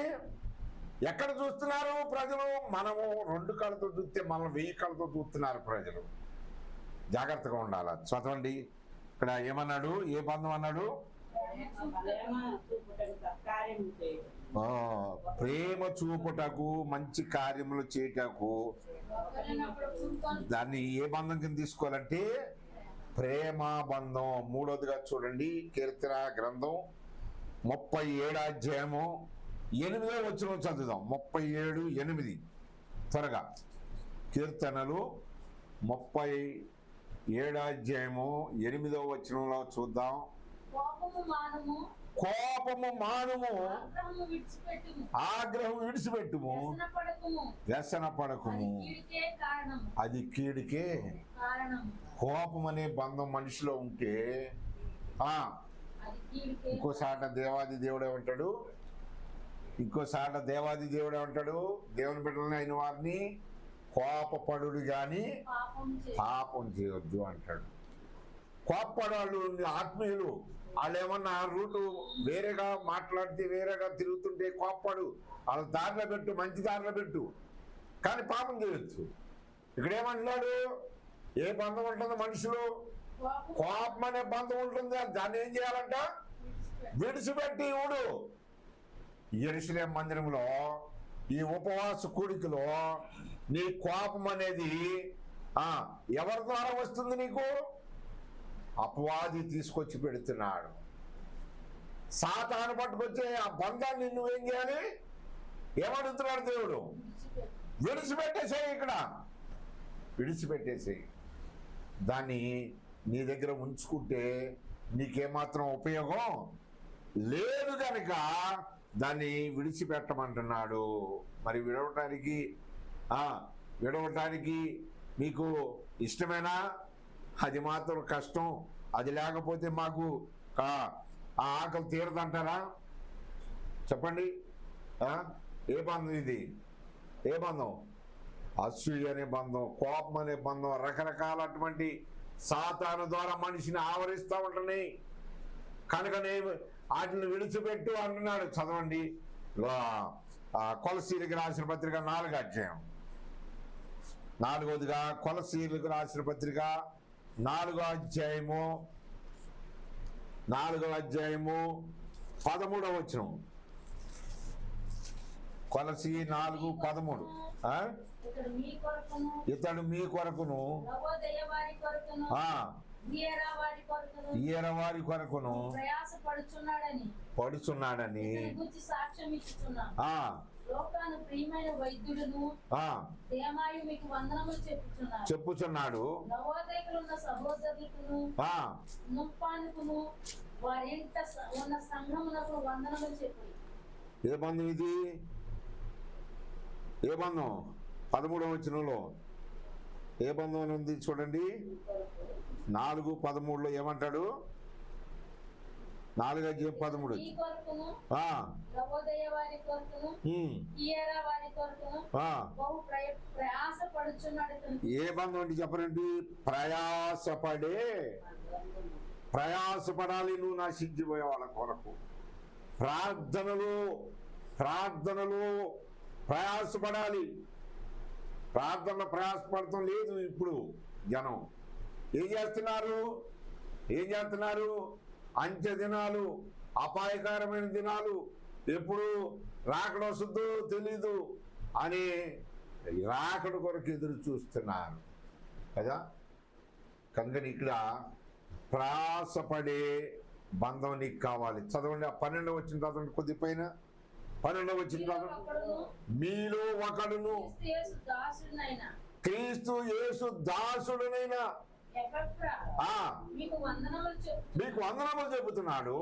ఎక్కడ చూస్తున్నారు ప్రజలు? మనము 2 కళ్ళతో చూస్తే మనం 1000 కళ్ళతో చూస్తున్నారు ప్రజలు. జాగ్రత్తగా ఉండాలి. చదవండి, ఇక్కడ ఏమన్నాడు? ఏ బంధం అన్నాడు? ప్రేమ చూపుటకు మంచి కార్యములు చేయటకు. దాన్ని ఏ బంధం కింద తీసుకోవాలంటే ప్రేమ బంధం. మూడోదిగా చూడండి, కీర్తన గ్రంథం 37వ అధ్యాయము 8వ వచనం చదువుదాం. 37:8 త్వరగా. కీర్తనలు 37వ అధ్యాయము 8వ వచనంలో చూద్దాం. కోపము మానుము, కోపము మానుము, ఆగ్రహము విడిచిపెట్టుము, ఆగ్రహం విడిచిపెట్టుము, వ్యసనపడకుము. వ్యసన అది పడకుము. కీడుకే కారణము. అది కీడుకే కారణము. కోపం అనే బంధం మనిషిలో ఉంటే అది కీడుకే. ఇంకోసాట దేవాది దేవుడే ఉంటాడు. ఇంకోసాట దేవాది దేవుడే ఉంటాడు. దేవుని బిడ్డలని అయిన వారిని కోపపడు గాని పాపం చేయ. పాపం చేయొద్దు అంటాడు. కోపపడాళ్ళు ఆత్మీయులు, వాళ్ళు ఏమన్నా రూటు వేరేగా మాట్లాడితే వేరేగా తిరుగుతుంటే కోపపడు, వాళ్ళ దారిలో పెట్టు, మంచి దారిలో పెట్టు, కానీ పాపం చేయొచ్చు. ఇక్కడ ఏమంటున్నాడు? ఏ బంధం ఉంటుందో మనుషులు? కోపం అనే బంధం ఉంటుంది. దాన్ని ఏం చేయాలంట? విడిచిపెట్టి ఊడు. యెరూషలేము మందిరంలో ఈ ఉపవాస కూడికలో నీ కోపం అనేది ఎవరి ద్వారా వస్తుంది? నీకు అపవాది తీసుకొచ్చి పెడుతున్నాడు. సాతాను పట్టుకొచ్చే ఆ బంధాన్ని నువ్వేం చేయాలి? ఏమడుగుతున్నాడు దేవుడు? విడిచిపెట్టేసేయి. ఇక్కడ విడిచిపెట్టేసేయి. దాన్ని నీ దగ్గర ఉంచుకుంటే నీకేమాత్రం ఉపయోగం లేదు కనుక దాన్ని విడిచిపెట్టమంటున్నాడు. మరి విడవటానికి మీకు ఇష్టమేనా? అది మాత్రం కష్టం. అది లేకపోతే మాకు ఆ ఆకలి తీరదంటారా? చెప్పండి. ఏ బంధం ఇది? ఏ బంధం? అసూయ అనే బంధం, కోపం అనే బంధం, రకరకాలటువంటి సాతాను ద్వారా మనిషిని ఆవరిస్తూ ఉంటున్నాయి. కనుకనే వాటిని విడిచిపెట్టు అంటున్నాడు. చదవండి కొలసీలకు రాసిన పత్రిక 4వ అధ్యాయం. 4వదిగా కొలసీలకు రాసిన పత్రిక 4వ అధ్యాయము 13వ వచనం. కొలసీ 4:13. ఇతడు మీ కొరకును ఈయన వారి కొరకును పడుచున్నాడని చెప్పుచున్నాడు. ఏ బంధం ఇది? ఏ బంధం? 13వ వచనంలో ఏ బంధం అని ఉంది చూడండి. 4:13లో ఏమంటాడు? 4:13. ఏ బంధం అంటే చెప్పనండి? ప్రయాసపడాలి నువ్వు నశించిపోయే వాళ్ళ కొరకు. ప్రార్థనలు ప్రయాసపడాలి. ప్రయాసపడటం లేదు. ఇప్పుడు జనం ఏం చేస్తున్నారు? అంత్య దినాలు, అపాయకరమైన దినాలు, ఎప్పుడు రాకడ వస్తుందో తెలీదు అని రాకడ కొరకు ఎదురు చూస్తున్నారు కదా. కనుక ఇక్కడ ప్రయాసపడే బంధం నీకు కావాలి. చదవండి. 12వ వచనం చదవండి. కొద్ది పైన 12వ వచనం చదవండి. మీలో ఒకడును క్రీస్తు యేసు దాసుడునైనా మీకు వందనములు చెబుతున్నాడు.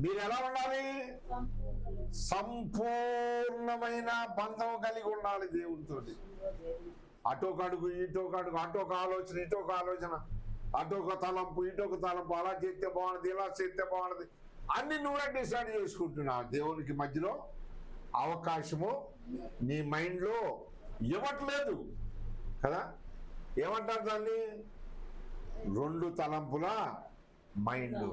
మీరు ఎలా ఉండాలి? సంపూర్ణమైన బంధం కలిగి ఉండాలి దేవునితో. అటొక అడుగు ఇటొక అడుగు, అటొక ఆలోచన ఇటొక ఆలోచన, అటొక తలంపు ఇటొక తలంపు, అలా చేస్తే బాగుంది, ఇలా చేస్తే బాగుంది, అన్ని నువ్వే డిసైడ్ చేసుకుంటున్నావు. దేవునికి మధ్యలో అవకాశము నీ మైండ్లో ఇవ్వట్లేదు కదా. ఏమంటారు దాన్ని? 2 తలంపుల మైండ్.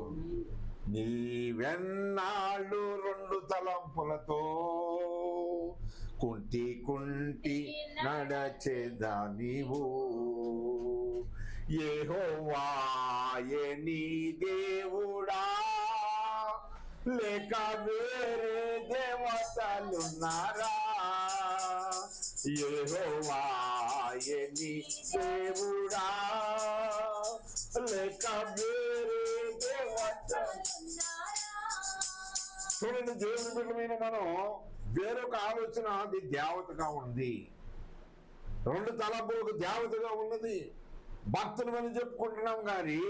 నీవెన్నాళ్ళు 2 తలంపులతో కుంటి నడచేదా నీవు? యెహోవాయే నీ దేవుడా లేక వేరే దేవతలున్నారా? యెహోవాయే నీ దేవుడా లేక వేరే దేవతలున్నారా? చూడండి, దేవుని బిడ్డమైన మనం వేరొక ఆలోచన అది దేవతగా ఉంది. 2 తలంపులకు దేవతగా ఉన్నది. భక్తులు అని చెప్పుకుంటున్నాం కానీ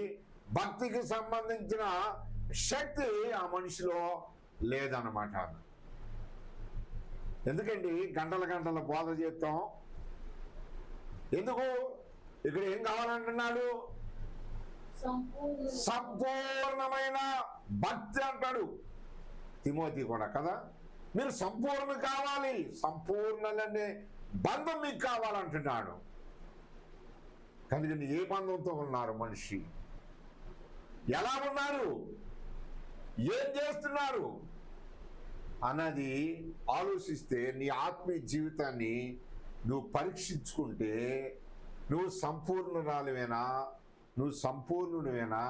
భక్తికి సంబంధించిన శక్తి ఆ మనిషిలో లేదన్నమాట. ఎందుకండి గంటల గంటల బోధ చేస్తాం? ఎందుకు? ఇక్కడ ఏం కావాలంటున్నాడు? సంపూర్ణమైన భక్తి అంటాడు తిమోతి కూడా కదా. మీరు సంపూర్ణ కావాలి, సంపూర్ణలనే బంధం మీకు కావాలంటున్నాడు. కనుక ఏ బంధంతో ఉన్నారు మనిషి? ఎలా ఉన్నారు? ఏం చేస్తున్నారు అన్నది ఆలోచిస్తే నీ ఆత్మీయ జీవితాన్ని నువ్వు పరీక్షించుకుంటే నువ్వు సంపూర్ణురాలువేనా, నువ్వు సంపూర్ణుడివేనా?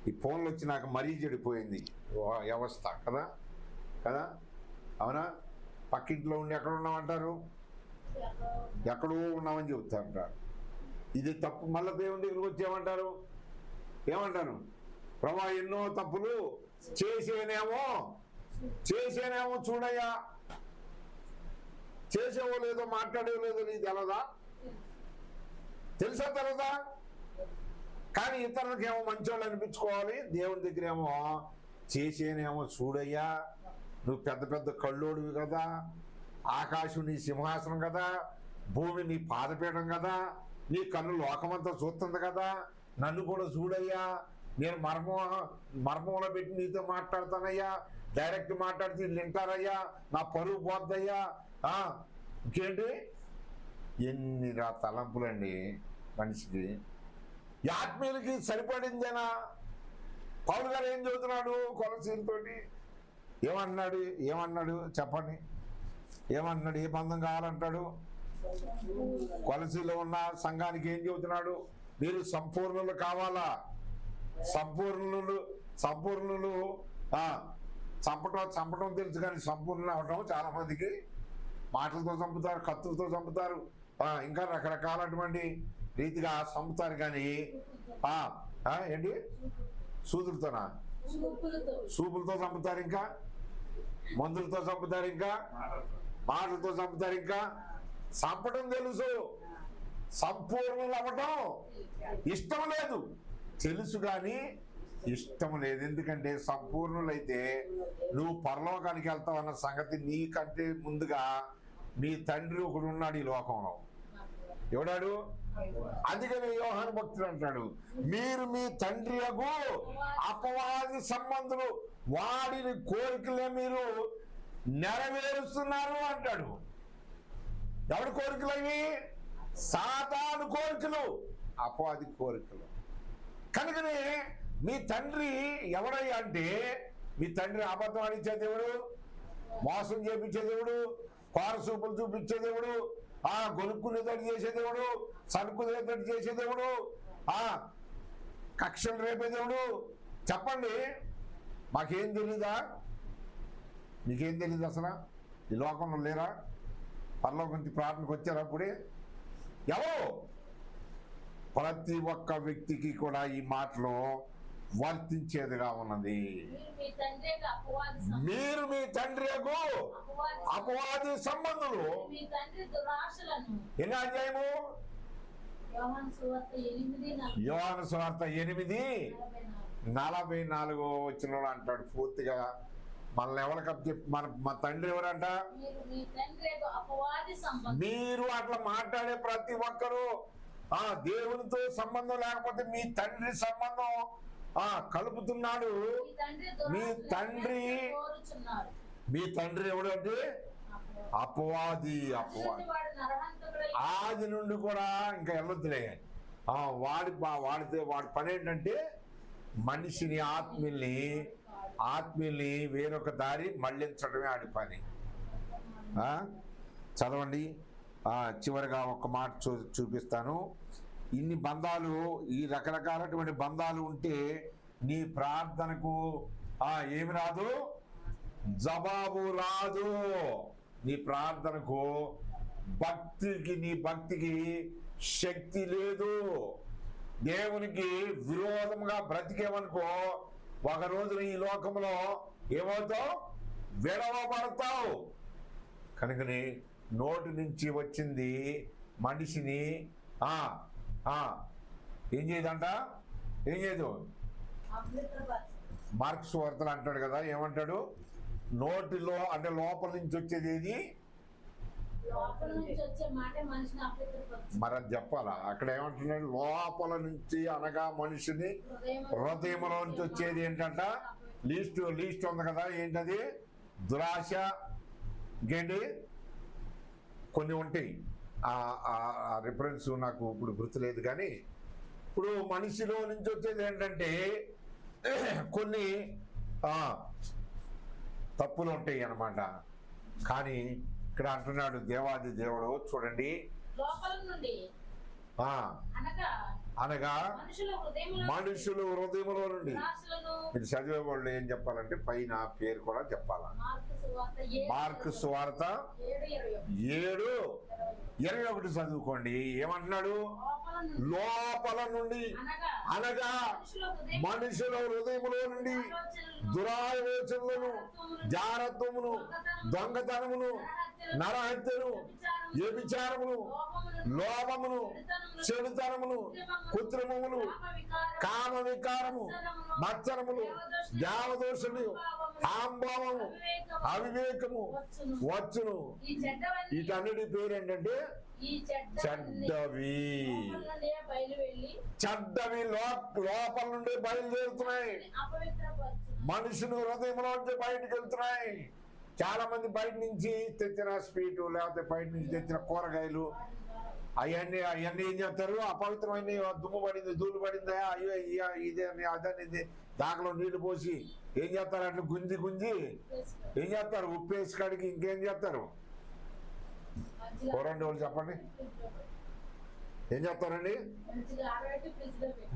ఈ ఫోన్లు వచ్చి నాకు మరీ చెడిపోయింది వ్యవస్థ కదా కదా అవునా? పక్కింట్లో ఉండి ఎక్కడ ఉన్నామంటారు, ఎక్కడో ఉన్నామని చెబుతారు. ఇది తప్పు. మళ్ళీ దేవుని దగ్గరికి వచ్చేమంటారు, ఏమంటారు? ప్రభా ఎన్నో తప్పులు చేసేనేమో చూడయ్యా. చేసేవో లేదో మాట్లాడేవో లేదో నీకు తెలదా? తెలుసా తెలదా? కానీ ఇతరులకు ఏమో మంచోళ్ళు అనిపించుకోవాలి, దేవుని దగ్గర ఏమో చేసేనేమో చూడయ్యా. నువ్వు పెద్ద పెద్ద కళ్ళోడివి కదా, ఆకాశం నీ సింహాసనం కదా, భూమి నీ పాదపీఠం కదా, నీ కన్ను లోకమంతా చూస్తుంది కదా, నన్ను కూడా చూడయ్యా. నేను మర్మంలో పెట్టి నీతో మాట్లాడతానయ్యా, డైరెక్ట్ మాట్లాడితే వింటారయ్యా, నా పరువు పోద్దయ్యా. ఇంకేంటి ఎన్ని తలంపులండి మనిషికి. ఆత్మీయులకి సరిపడిందేనా? పౌలు గారు ఏం చదువుతున్నాడు కొలసీలతోటి? ఏమన్నాడు చెప్పండి? ఏమన్నాడు? ఏ బంధం కావాలంటాడు? కొలసీలో ఉన్న సంఘానికి ఏం చెబుతున్నాడు? మీరు సంపూర్ణులు కావాలా. సంపూర్ణులు చంపటం తెలుసు, కానీ సంపూర్ణులు అవటం చాలా మందికి మాటలతో చంపుతారు, కత్తులతో చంపుతారు, ఇంకా రకరకాలటువంటి రీతిగా చంపుతారు. కానీ ఏంటి సూదులతోనా? సూపులతో చంపుతారు, ఇంకా మందులతో చంపుతారు, ఇంకా మాటలతో చంపుతారు. ఇంకా చంపటం తెలుసు, సంపూర్ణులు అవ్వటం ఇష్టం లేదు. తెలుసు కానీ ఇష్టం లేదు. ఎందుకంటే సంపూర్ణులైతే నువ్వు పరలోకానికి వెళ్తావు అన్న సంగతి నీకంటే ముందుగా మీ తండ్రి ఒకడు ఉన్నాడు ఈ లోకంలో. ఎవడాడు? అందుకని యోహాను భక్తుడు అంటాడు, మీరు మీ తండ్రి యగు అపవాది సంబంధులు, వాడిని కోరికలే మీరు నెరవేరుస్తున్నారు అంటాడు. ఎవడి కోరికలు అవి? సాతాను కోరికలు, అపవాది కోరికలు. కనుకనే మీ తండ్రి ఎవడయ్యా అంటే, మీ తండ్రి అబద్ధం ఆడించే దేవుడు, మోసం చేపించే దేవుడు, పారసూపులు చూపించే దేవుడు, గొనుక్కునేటట్టు చేసే దేవుడు, సరుకునేటట్టు చేసే దేవుడు, కక్షలు రేపే దేవుడు. చెప్పండి, మాకేం తెలీదా? మీకేం తెలీదు అసలు? ఈ లోకంలో లేరా? పరలోకం నుంచి ప్రార్థనకు వచ్చారప్పుడే ఎవరు? ప్రతి ఒక్క వ్యక్తికి కూడా ఈ మాటలో వర్తించేదిగా ఉన్నది. మీరు మీ తండ్రి అపవాది సంబంధులు. ఎన్ని అధ్యాయము? యోహాను సువార్త 8:44 వచనంలో అంటాడు పూర్తిగా. మనల్ని ఎవరికి చెప్పి మన తండ్రి ఎవరంట? మీరు అట్లా మాట్లాడే ప్రతి ఒక్కరూ దేవునితో సంబంధం లేకపోతే మీ తండ్రి సంబంధం కలుపుతున్నాడు. మీ తండ్రి ఎవడు అంటే అపవాది. ఆది నుండి కూడా ఇంకా వెళ్ళొద్దులే. వాడి పని ఏంటంటే మనిషిని ఆత్మీయుల్ని వేరొక దారి మళ్లించడమే ఆడి పని. చదవండి. చివరిగా ఒక మాట చూపిస్తాను. ఇన్ని బంధాలు, ఈ రకరకాలటువంటి బంధాలు ఉంటే నీ ప్రార్థనకు ఏమి రాదు? జవాబు రాదు. నీ ప్రార్థనకు నీ భక్తికి శక్తి లేదు. దేవునికి విరోధంగా బ్రతికేవనుకో, ఒక రోజున ఈ లోకంలో ఏమవుతావు? విడవబడతావు. కనుకని నోటి నుంచి వచ్చింది మనిషిని ఏం చేయదంట? ఏం చేయదు? అపవిత్రపరచు. మార్క్స్ వార్తలు అంటాడు కదా, ఏమంటాడు? నోటిలో అంటే లోపల నుంచి వచ్చేది ఏది? లోపల నుంచి వచ్చే మాట మనిషిని అపవిత్రపరచు. మరి అది చెప్పాలా? అక్కడ ఏమంటున్నాడు? లోపల నుంచి అనగా మనిషిని హృదయంలో నుంచి వచ్చేది ఏంటంట? లీస్ట్ ఉంది కదా, ఏంటది? దురాశ, ఇంకేంటి కొన్ని ఉంటాయి. ఆ రిఫరెన్స్ నాకు ఇప్పుడు గుర్తులేదు. కానీ ఇప్పుడు మనిషిలో నుంచి వచ్చేది ఏంటంటే కొన్ని తప్పులు ఉంటాయి అన్నమాట. కానీ ఇక్కడ అంటున్నాడు దేవాది దేవుడు, చూడండి, లోపల నుండి అనగా మనుషులు హృదయంలో నుండి. మీరు చదివే వాళ్ళు ఏం చెప్పాలంటే పైన పేరు కూడా చెప్పాలా. మార్కు సువార్త 7:21 చదువుకోండి. ఏమంటున్నాడు? లోపల నుండి అనగా మనుషుల హృదయములో నుండి దురాలోచనలను, జారత్వమును, దొంగతనమును, నరహత్యను, వ్యభిచారమును, లోభమును, చెడుతనమును, కృత్రిమములు, కామ వికారము, మత్సరములు, దేవదోషములు, ఆంభావము, అవివేకము వచ్చును. వీటన్నిటి పేరు ఏంటంటే చెడ్డవి. చెడ్డవి లోపల నుండి బయలుదేరుతున్నాయి, మనుషులు హృదయంలో నుంచి బయటకు వెళ్తున్నాయి. చాలా మంది బయట నుంచి తెచ్చిన స్వీటు, లేకపోతే బయట నుంచి తెచ్చిన కూరగాయలు, అవన్నీ ఏం చేస్తారు? అపవిత్రమైన దుమ్ము పడింది, ధూళి పడిందా, అయ్యో ఇదే అదని దాంట్లో నీళ్లు పోసి ఏం చేస్తారు? అట్లా గుంజి ఏం చేస్తారు? ఉప్పేసి కడిగి ఇంకేం చేస్తారు? కూరండి వాళ్ళు చెప్పండి, ఏం చేస్తారండి?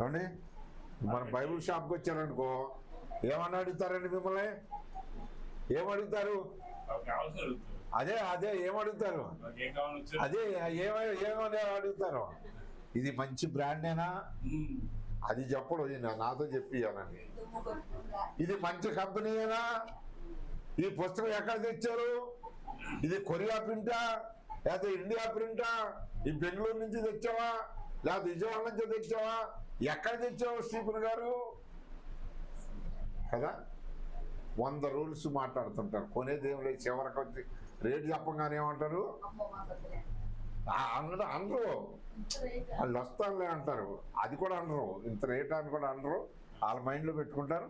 ఏమండి, మన బైబుల్ షాప్కి వచ్చారనుకో, ఏమన్నా అడుగుతారండి మిమ్మల్ని? ఏమడుగుతారు? అదే ఏమడుగుతారు? అదే ఏమని అడుగుతారు? ఇది మంచి బ్రాండేనా? అది చెప్పడు, నాతో చెప్పియాలండి. ఇది మంచి కంపెనీయేనా? ఈ పుస్తకం ఎక్కడ తెచ్చారు? ఇది కొరియా ప్రింటా, లేకపోతే ఇండియా ప్రింటా? ఈ బెంగళూరు నుంచి తెచ్చావా, లేకపోతే విజయవాడ నుంచి తెచ్చావా? ఎక్కడ తెచ్చావు స్టీఫెన్ గారు? కదా, 100 రూల్స్ మాట్లాడుతుంటారు. కొనేదేం లేదు, చివరికి వచ్చి రేటు చెప్పగానే ఏమంటారు? అనరు, వాళ్ళు వస్తారులే అంటారు. అది కూడా అనరు, ఇంత రేట్ అని కూడా అనరు. వాళ్ళ మైండ్లో పెట్టుకుంటారు.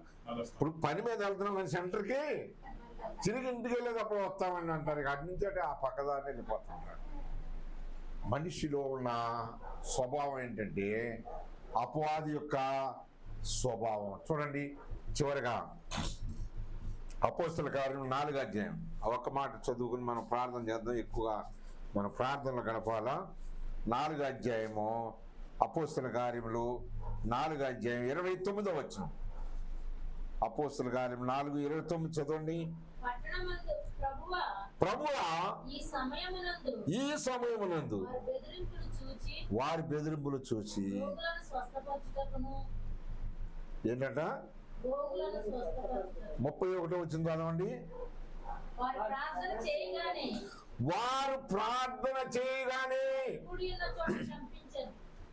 ఇప్పుడు పని మీద వెళ్తున్నాం కానీ సెంటర్కి, తిరిగి ఇంటికి వెళ్ళేటప్పుడు వస్తామని అంటారు. అటు నుంచి అంటే ఆ పక్కదాన్ని వెళ్ళిపోతుంటారు. మనిషిలో ఉన్న స్వభావం ఏంటంటే అపవాది యొక్క స్వభావం. చూడండి, చివరిగా అపోస్తల కార్యం 4వ అధ్యాయం. ఒక్క మాట చదువుకుని మనం ప్రార్థన చేద్దాం. ఎక్కువగా మన ప్రార్థనలు గడపాలా. 4వ అధ్యాయము అపోస్తల కార్యములు 4వ అధ్యాయం 29వ వచనం. అపోస్తల కార్యం 4:29 చదవండి. ప్రభువా ఈ సమయమునందు వారి బెదిరింపులు చూచి ఏంటంట? 31వ వచనం చదవండి. వారు ప్రార్థన చేయగానే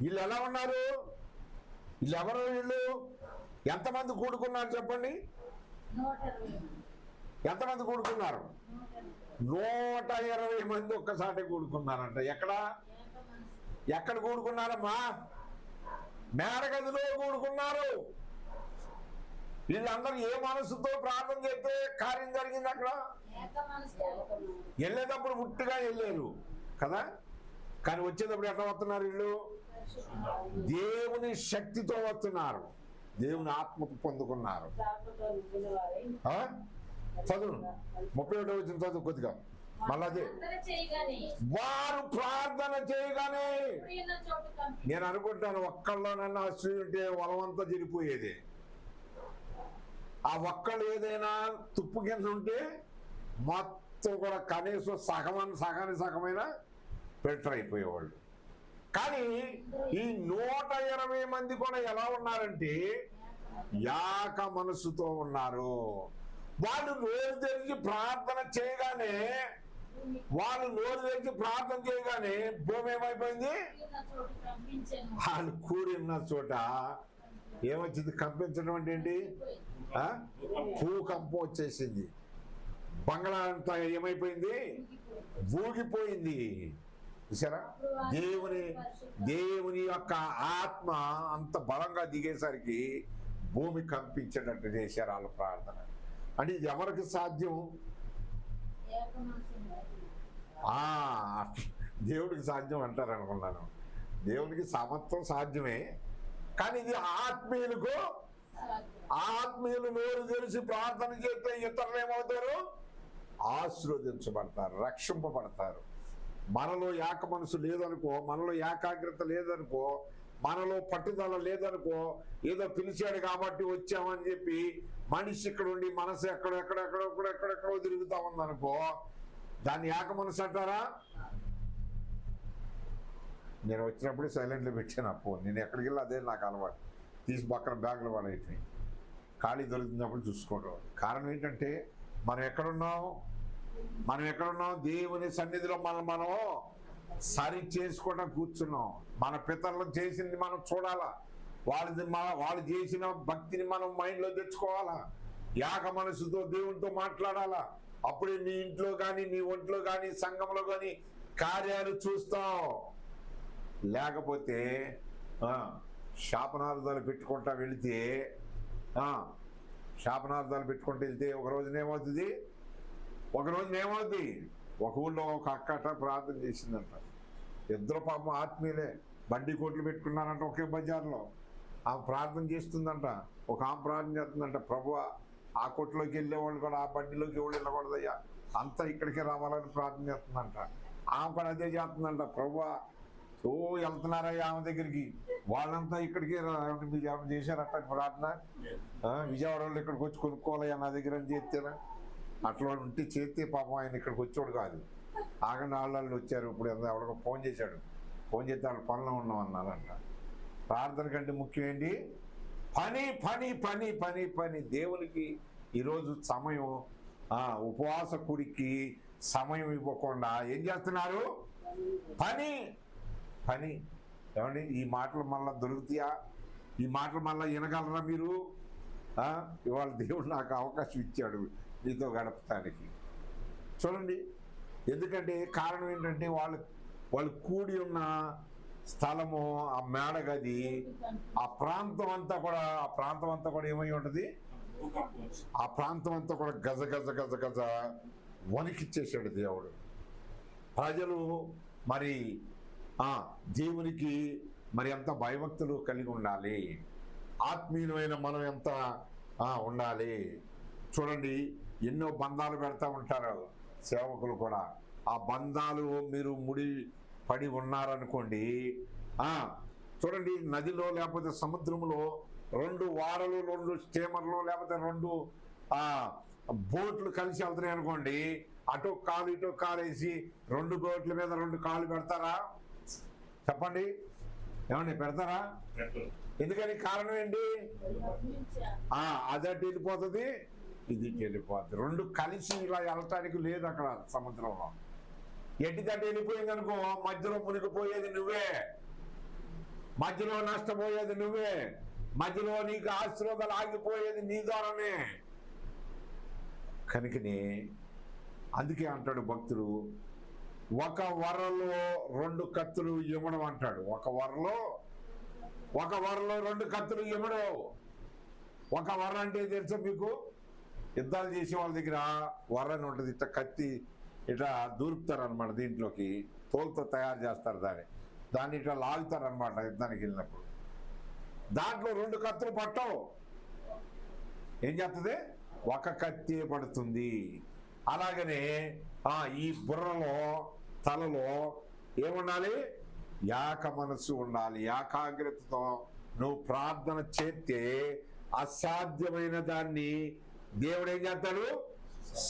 వీళ్ళు ఎలా ఉన్నారు? వీళ్ళు ఎవరు? వీళ్ళు ఎంతమంది కూడుకున్నారు చెప్పండి? ఎంతమంది కూడుకున్నారు? 120 మంది ఒక్కసారి కూడుకున్నారంట. ఎక్కడ కూడుకున్నారమ్మా? మేడగదిలో కూడుకున్నారు. వీళ్ళందరూ ఏ మనసుతో ప్రార్థన చేస్తే కార్యం జరిగింది? అక్కడ వెళ్ళేటప్పుడు ముట్టుగా వెళ్ళారు కదా, కానీ వచ్చేటప్పుడు ఎట్లా వస్తున్నారు? వీళ్ళు దేవుని శక్తితో వస్తున్నారు, దేవుని ఆత్మకు పొందుకున్నారు. చదువు 31వ వచనం చదువు కొద్దిగా. మళ్ళీ వారు ప్రార్థన చేయగానే, నేను అనుకుంటాను ఒక్కళ్ళలోనన్నా అసూయ ఉంటే వలవంతా జరిగిపోయేది. ఆ ఒక్కళ్ళు ఏదైనా తుప్పు కింద ఉంటే మొత్తం కూడా కనీసం సగమైన ఫిల్టర్ అయిపోయేవాళ్ళు. కానీ ఈ 120 మంది కూడా ఎలా ఉన్నారంటే యాక మనసుతో ఉన్నారు. వాళ్ళు రోజు తెరిచి ప్రార్థన చేయగానే వాళ్ళు నోరు తెరిచి ప్రార్థన చేయగానే భూమి ఏమైపోయింది? చోటు కంపించెను. వాళ్ళు కూడి ఉన్న చోట ఏమొచ్చింది? కంపించడం అంటే ఏంటి? భూకంపం వచ్చేసింది. బంగ్లా అంతా ఏమైపోయింది? ఊగిపోయింది. చూసారా? దేవుని యొక్క ఆత్మ అంత బలంగా దిగేసరికి భూమి కంపించేటట్టు చేశారు వాళ్ళ ప్రార్థన. అంటే ఇది ఎవరికి సాధ్యం? ఏక మనసు ఉండాలి. దేవుడికి సాధ్యం అంటారు అనుకున్నాను. దేవునికి సమత్వం సాధ్యమే, కానీ ఇది ఆత్మీయులకు. ఆత్మీయులు నోరు తెలిసి ప్రార్థన చేస్తే ఇతరులు ఏమవుతారు? ఆశీర్వదించబడతారు, రక్షింపబడతారు. మనలో ఏక మనసు లేదనుకో, మనలో ఏకాగ్రత లేదనుకో, మనలో పట్టుదల లేదనుకో, ఏదో పిలిచాడు కాబట్టి వచ్చామని చెప్పి మనిషి ఇక్కడ ఉండి మనసు ఎక్కడెక్కడెక్కడెక్కడెక్కడో తిరుగుతా ఉందనుకో, దాన్ని ఏక మనసు అంటారా? నేను వచ్చినప్పుడు సైలెంట్లో పెట్టాను ఆ ఫోన్. నేను ఎక్కడికి వెళ్ళి అదే నాకు అలవాటు. తీసి పక్కన బ్యాగ్లో పడైతే ఖాళీ దొరికినప్పుడు చూసుకోవడం. కారణం ఏంటంటే మనం ఎక్కడున్నాం? దేవుని సన్నిధిలో మనం సరి చేసుకోవడం కూర్చున్నాం. మన పితరులు చేసింది మనం చూడాలా, వాళ్ళు చేసిన భక్తిని మనం మైండ్లో తెచ్చుకోవాలా, ఏక మనసుతో దేవునితో మాట్లాడాలా. అప్పుడే నీ ఇంట్లో కానీ, నీ ఒంట్లో కానీ, సంఘంలో కానీ కార్యాలు చూస్తావు. లేకపోతే శాపనార్థాలు పెట్టుకుంటా వెళితే ఒక రోజున ఏమవుతుంది? ఒక ఊళ్ళో ఒక అక్కట ప్రార్థన చేసిందంట. ఇద్దరు పాపం ఆత్మీయులే, బండి కోట్లు పెట్టుకున్నారంట ఒకే బజార్లో. ఆమె ప్రార్థన చేస్తుందంట. ఒక ఆమె ప్రార్థన చేస్తుందంట, ప్రభువా ఆ కొట్లోకి వెళ్ళేవాళ్ళు కూడా ఆ బండిలోకి ఎవరు వెళ్ళకూడదయ్యా, అంతా ఇక్కడికే రావాలని ప్రార్థన చేస్తుందంట. ఆమె కూడా అదే చేస్తుందంట, ప్రభువా వెళ్తున్నారయ్యా ఆమె దగ్గరికి, వాళ్ళంతా ఇక్కడికి మీరు ఏమైనా చేశారట ప్రార్థన, విజయవాడ వాళ్ళు ఇక్కడికి వచ్చి కొనుక్కోవాలయ్యా నా దగ్గర అని చేస్తేనా? అట్లా ఉంటే చేస్తే పాపం ఆయన ఇక్కడికి వచ్చాడు కాదు, ఆగండి వాళ్ళు వచ్చారు. ఇప్పుడు ఎవరికో ఫోన్ చేశాడు, ఫోన్ చేస్తే వాళ్ళ పనిలో ఉన్నాం అన్నారంట. ప్రార్థన కంటే ముఖ్యం ఏంటి? పని పని పని పని పని. దేవునికి ఈరోజు సమయం, ఉపవాస కుడికి సమయం ఇవ్వకుండా ఏం చేస్తున్నారు? పని పని. ఏమండి ఈ మాటలు మళ్ళీ దొరుకుతాయా? ఈ మాటలు మళ్ళీ వినగలరా మీరు? ఇవాళ దేవుడు నాకు అవకాశం ఇచ్చాడు మీతో గడపటానికి. చూడండి, ఎందుకంటే కారణం ఏంటంటే వాళ్ళు కూడి ఉన్న స్థలము, ఆ మేడగది, ఆ ప్రాంతం అంతా కూడా ఏమై ఉంటుంది? ఆ ప్రాంతం అంతా కూడా గజ గజ గజ గజ వణికిచ్చేసాడు దేవుడు. ప్రజలు మరి దేవునికి మరి ఎంత భయభక్తులు కలిగి ఉండాలి, ఆత్మీయమైన మనం ఎంత ఉండాలి. చూడండి, ఎన్నో బంధాలు పెడతా ఉంటారు సేవకులు కూడా. ఆ బంధాలు మీరు ముడి పడి ఉన్నారనుకోండి, చూడండి నదిలో లేకపోతే సముద్రంలో 2 వారలు 2 స్టీమర్లు లేకపోతే 2 బోట్లు కలిసి వెళ్తున్నాయి అనుకోండి, అటు కాలు ఇటు కాలు వేసి 2 బోట్ల మీద 2 కాళ్ళు పెడతారా? చెప్పండి, ఏమండి పెడతారా? ఎందుకని? కారణం ఏంటి? అది అటు వెళ్ళిపోతుంది, ఇది వెళ్ళిపోతుంది. 2 కలిసి ఇలా వెళ్ళటానికి లేదు అక్కడ సముద్రంలో. ఎట్టిదట్టు వెళ్ళిపోయింది అనుకో, మధ్యలో మునిగిపోయేది నువ్వే, మధ్యలో నష్టపోయేది నువ్వే, మధ్యలో నీకు ఆశీర్వాదాలు ఆగిపోయేది నీ ద్వారానే. కనుకనే అందుకే అంటాడు భక్తుడు, ఒక వరలో 2 కత్తులు ఇవ్వడం అంటాడు. ఒక వరలో 2 కత్తులు ఇవ్వడం. ఒక వర అంటే తెలుసా మీకు? యుద్ధాలు చేసే వాళ్ళ దగ్గర వర అని ఉంటుంది. ఇట్లా కత్తి ఇట్లా దూరుపుతారు అనమాట, దీంట్లోకి తోలుతో తయారు చేస్తారు దాన్ని ఇట్లా లాగుతారు అనమాట యుద్ధానికి వెళ్ళినప్పుడు. దాంట్లో 2 కత్తులు పట్టవు. ఏం చేస్తుంది? ఒక కత్తి పడుతుంది. అలాగనే ఈ బుర్రలో తలలో ఏముండాలి? ఏక మనసు ఉండాలి. ఏకాగ్రతతో నువ్వు ప్రార్థన చేస్తే అసాధ్యమైన దాన్ని దేవుడు ఏం చేస్తాడు?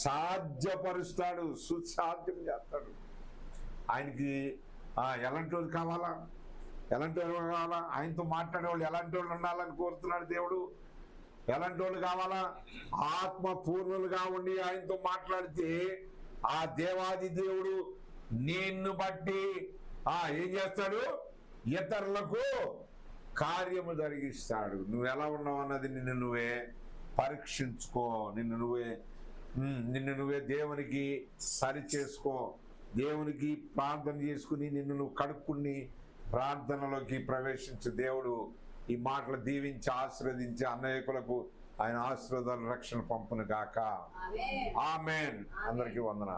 సాధ్యపరుస్తాడు, సుసాధ్యం చేస్తాడు. ఆయనకి ఎలాంటి వాళ్ళు కావాలా? ఆయనతో మాట్లాడే వాళ్ళు ఎలాంటి వాళ్ళు ఉండాలని కోరుతున్నాడు దేవుడు. ఎలాంటి వాళ్ళు కావాలా? ఆత్మ పూర్ణులుగా ఉండి ఆయనతో మాట్లాడితే ఆ దేవాది దేవుడు నిన్ను బట్టి ఏం చేస్తాడు? ఇతరులకు కార్యము జరిగిస్తాడు. నువ్వు ఎలా ఉన్నావు అన్నది నిన్ను నువ్వే పరీక్షించుకో. నిన్ను నువ్వే దేవునికి సరి చేసుకో. దేవునికి ప్రార్థన చేసుకుని నిన్ను నువ్వు కడుక్కుని ప్రార్థనలోకి ప్రవేశించు. దేవుడు ఈ మాటలు దీవించి ఆశీర్వదించి అనేకులకు ఆయన ఆశీర్వాదాలు రక్షణ పంపును గాక. ఆమేన్. అందరికీ వందనాలు.